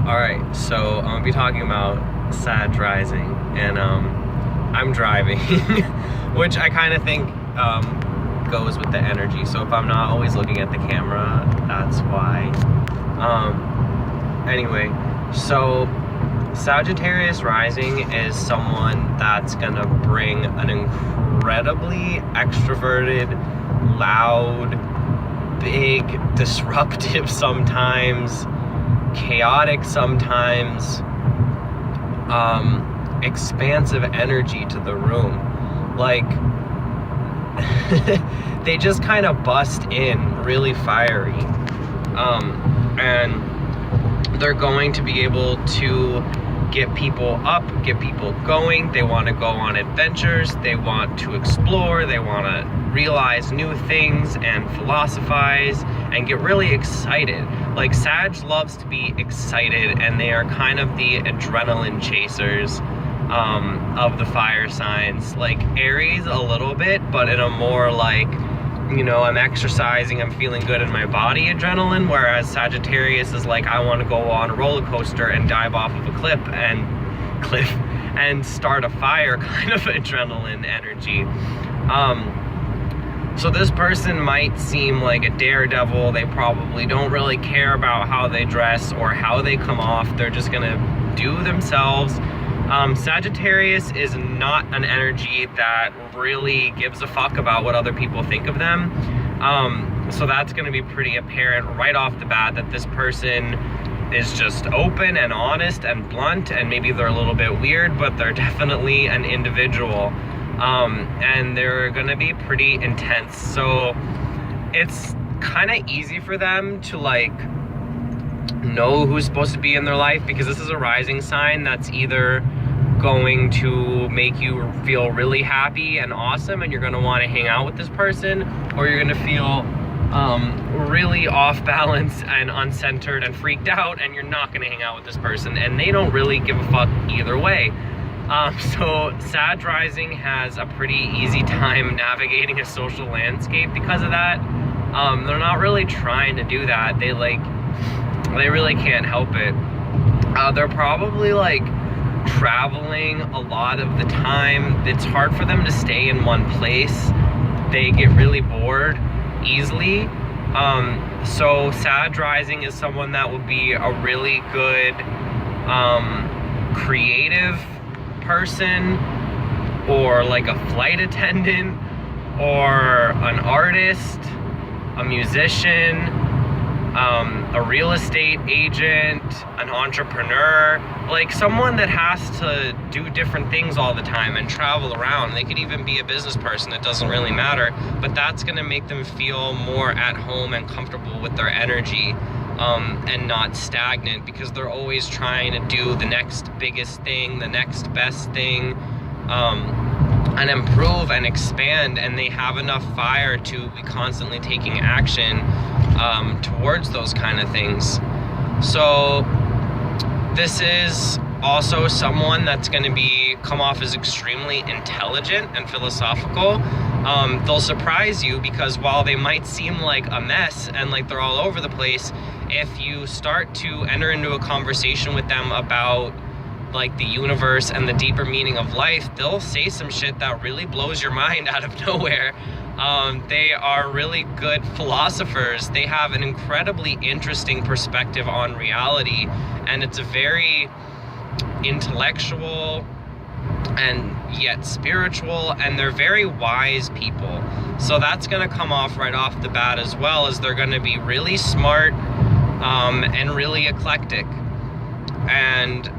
Alright, so I'm gonna be talking about Sag Rising, and I'm driving, which I kind of think goes with the energy. So if I'm not always looking at the camera, that's why. Anyway, so Sagittarius Rising is someone that's gonna bring an incredibly extroverted, loud, big, disruptive sometimes, chaotic sometimes, expansive energy to the room. Like, they just kind of bust in really fiery, and they're going to be able to get people up, get people going. They want to go on adventures, they want to explore, they want to realize new things and philosophize and get really excited. Like, Sag loves to be excited, and they are kind of the adrenaline chasers of the fire signs. Like Aries a little bit, but in a more like, you know, I'm exercising, I'm feeling good in my body adrenaline, whereas Sagittarius is like, I want to go on a roller coaster and dive off of a cliff and start a fire kind of adrenaline energy. So this person might seem like a daredevil. They probably don't really care about how they dress or how they come off. They're just gonna do themselves. Sagittarius is not an energy that really gives a fuck about what other people think of them. So that's going to be pretty apparent right off the bat, that this person is just open and honest and blunt, and maybe they're a little bit weird, but they're definitely an individual. And they're going to be pretty intense. So it's kind of easy for them to like know who's supposed to be in their life, because this is a rising sign that's either going to make you feel really happy and awesome and you're going to want to hang out with this person, or you're going to feel really off balance and uncentered and freaked out and you're not going to hang out with this person, and they don't really give a fuck either way. So Sag Rising has a pretty easy time navigating a social landscape because of that. They're not really trying to do that. They really can't help it. They're probably like traveling a lot of the time. It's hard for them to stay in one place. They get really bored easily. So Sag Rising is someone that will be a really good creative person, or like a flight attendant, or an artist, a musician, a real estate agent, an entrepreneur, like someone that has to do different things all the time and travel around. They could even be a business person, it doesn't really matter, but that's going to make them feel more at home and comfortable with their energy, and not stagnant, because they're always trying to do the next biggest thing, the next best thing, and improve and expand, and they have enough fire to be constantly taking action towards those kind of things. So this is also someone that's going to come off as extremely intelligent and philosophical. They'll surprise you, because while they might seem like a mess and like they're all over the place, if you start to enter into a conversation with them about like the universe and the deeper meaning of life, they'll say some shit that really blows your mind out of nowhere. They are really good philosophers. They have an incredibly interesting perspective on reality, and it's a very intellectual and yet spiritual, and they're very wise people. So that's going to come off right off the bat, as well as they're going to be really smart and really eclectic. And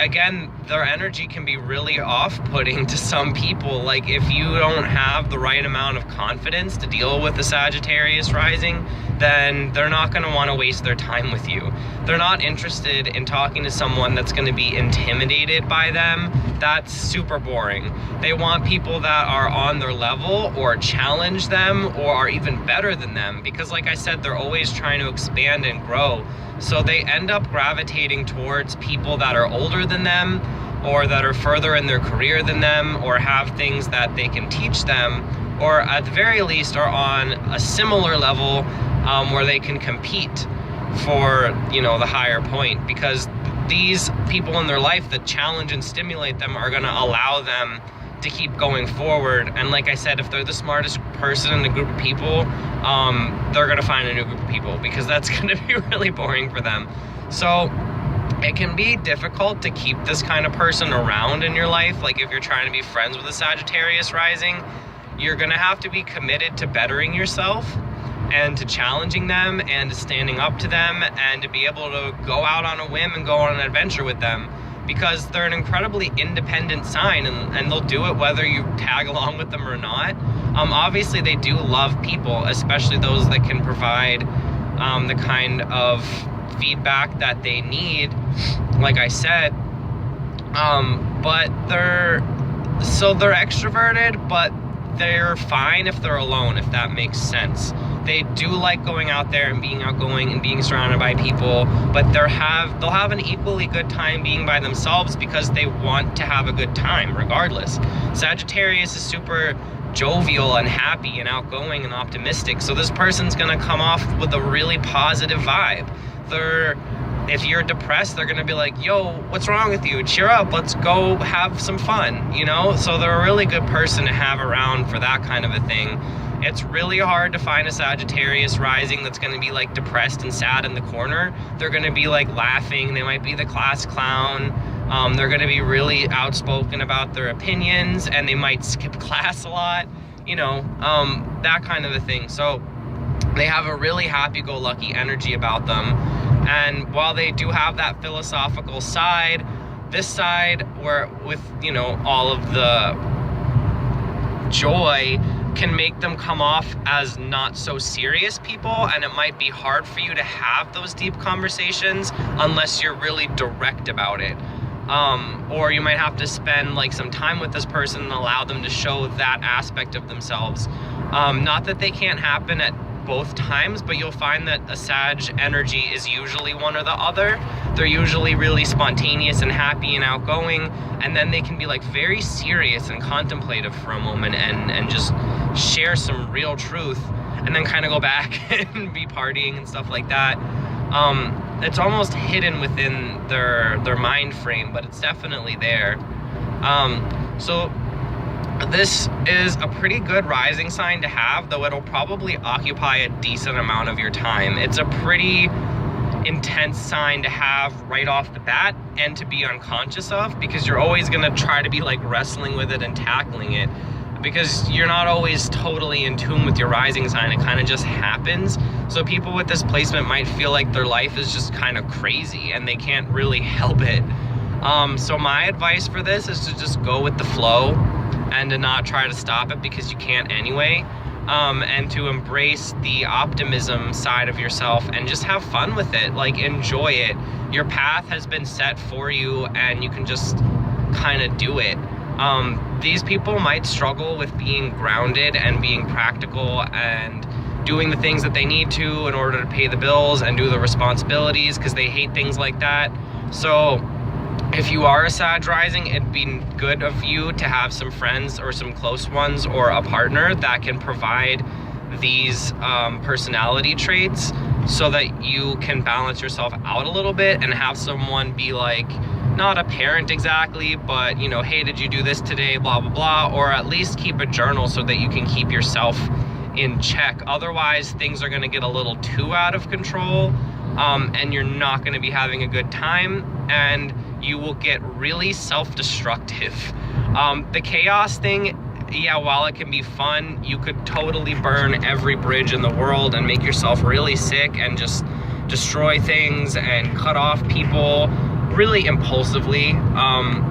again, their energy can be really off-putting to some people. Like, if you don't have the right amount of confidence to deal with the Sagittarius Rising, then they're not going to want to waste their time with you. They're not interested in talking to someone that's going to be intimidated by them. That's super boring. They want people that are on their level or challenge them or are even better than them, because like I said, they're always trying to expand and grow. So they end up gravitating towards people that are older than them, or that are further in their career than them, or have things that they can teach them, or at the very least are on a similar level where they can compete. for, you know, the higher point, because these people in their life that challenge and stimulate them are going to allow them to keep going forward. And like I said, if they're the smartest person in the group of people, they're going to find a new group of people, because that's going to be really boring for them. So it can be difficult to keep this kind of person around in your life. Like if you're trying to be friends with a Sagittarius rising, you're going to have to be committed to bettering yourself and to challenging them and to standing up to them and to be able to go out on a whim and go on an adventure with them, because they're an incredibly independent sign, and they'll do it whether you tag along with them or not. Obviously they do love people, especially those that can provide the kind of feedback that they need, like I said. But they're extroverted, but they're fine if they're alone, if that makes sense. They do like going out there and being outgoing and being surrounded by people, but they'll have an equally good time being by themselves, because they want to have a good time regardless. Sagittarius is super jovial and happy and outgoing and optimistic, so this person's gonna come off with a really positive vibe. If you're depressed, they're gonna be like, yo, what's wrong with you? Cheer up, let's go have some fun, you know? So they're a really good person to have around for that kind of a thing. It's really hard to find a Sagittarius rising that's gonna be like depressed and sad in the corner. They're gonna be like laughing, they might be the class clown. They're gonna be really outspoken about their opinions, and they might skip class a lot, you know, that kind of a thing. So they have a really happy-go-lucky energy about them. And while they do have that philosophical side, this side where with, you know, all of the joy can make them come off as not so serious people, and it might be hard for you to have those deep conversations unless you're really direct about it. Or you might have to spend like some time with this person and allow them to show that aspect of themselves. Not that they can't happen at both times, but you'll find that a Sag energy is usually one or the other. They're usually really spontaneous and happy and outgoing, and then they can be like very serious and contemplative for a moment and just share some real truth, and then kind of go back and be partying and stuff like that. It's almost hidden within their mind frame, but it's definitely there. So this is a pretty good rising sign to have, though it'll probably occupy a decent amount of your time. It's a pretty intense sign to have right off the bat and to be unconscious of, because you're always going to try to be like wrestling with it and tackling it, because you're not always totally in tune with your rising sign. It kind of just happens. So people with this placement might feel like their life is just kind of crazy and they can't really help it. So my advice for this is to just go with the flow and to not try to stop it, because you can't anyway. And to embrace the optimism side of yourself and just have fun with it, like enjoy it. Your path has been set for you and you can just kind of do it. These people might struggle with being grounded and being practical and doing the things that they need to in order to pay the bills and do the responsibilities, because they hate things like that. So if you are a Sag rising, it'd be good of you to have some friends or some close ones or a partner that can provide these personality traits, so that you can balance yourself out a little bit and have someone be like, not a parent exactly, but you know, hey, did you do this today, blah blah blah, or at least keep a journal so that you can keep yourself in check. Otherwise things are going to get a little too out of control, and you're not going to be having a good time, and you will get really self-destructive. The chaos thing, yeah, while it can be fun, you could totally burn every bridge in the world and make yourself really sick and just destroy things and cut off people really impulsively.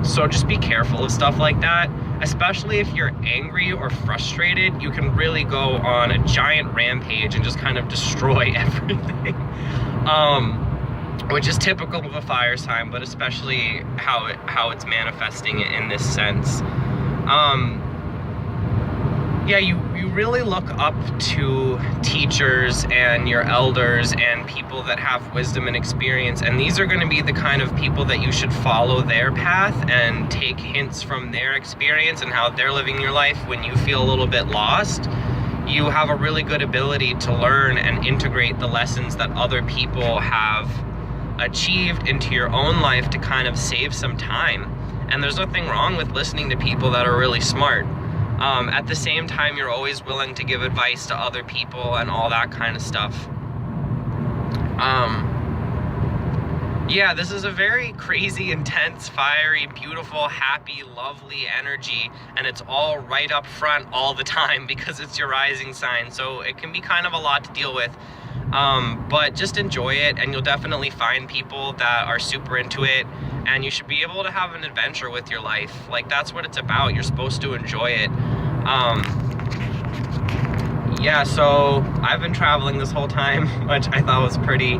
So just be careful of stuff like that. Especially if you're angry or frustrated, you can really go on a giant rampage and just kind of destroy everything. Which is typical of a fire sign, but especially how it's manifesting in this sense. Yeah, you really look up to teachers and your elders and people that have wisdom and experience, and these are going to be the kind of people that you should follow their path and take hints from their experience and how they're living your life when you feel a little bit lost. you have a really good ability to learn and integrate the lessons that other people have achieved into your own life to kind of save some time. And there's nothing wrong with listening to people that are really smart. At the same time, you're always willing to give advice to other people and all that kind of stuff. Yeah, this is a very crazy, intense, fiery, beautiful, happy, lovely energy, and it's all right up front all the time because it's your rising sign, so it can be kind of a lot to deal with. But just enjoy it, and you'll definitely find people that are super into it, and you should be able to have an adventure with your life. Like, that's what it's about. You're supposed to enjoy it. Yeah, so I've been traveling this whole time, which I thought was pretty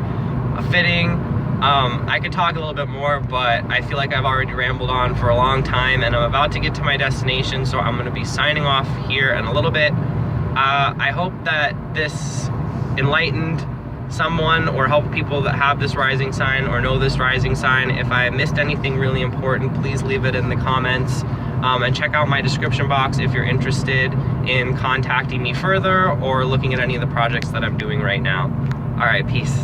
fitting. I could talk a little bit more, but I feel like I've already rambled on for a long time, and I'm about to get to my destination, so I'm going to be signing off here in a little bit. I hope that this enlightened someone or helped people that have this rising sign or know this rising sign. If I missed anything really important, please leave it in the comments. And check out my description box if you're interested in contacting me further or looking at any of the projects that I'm doing right now. All right, peace.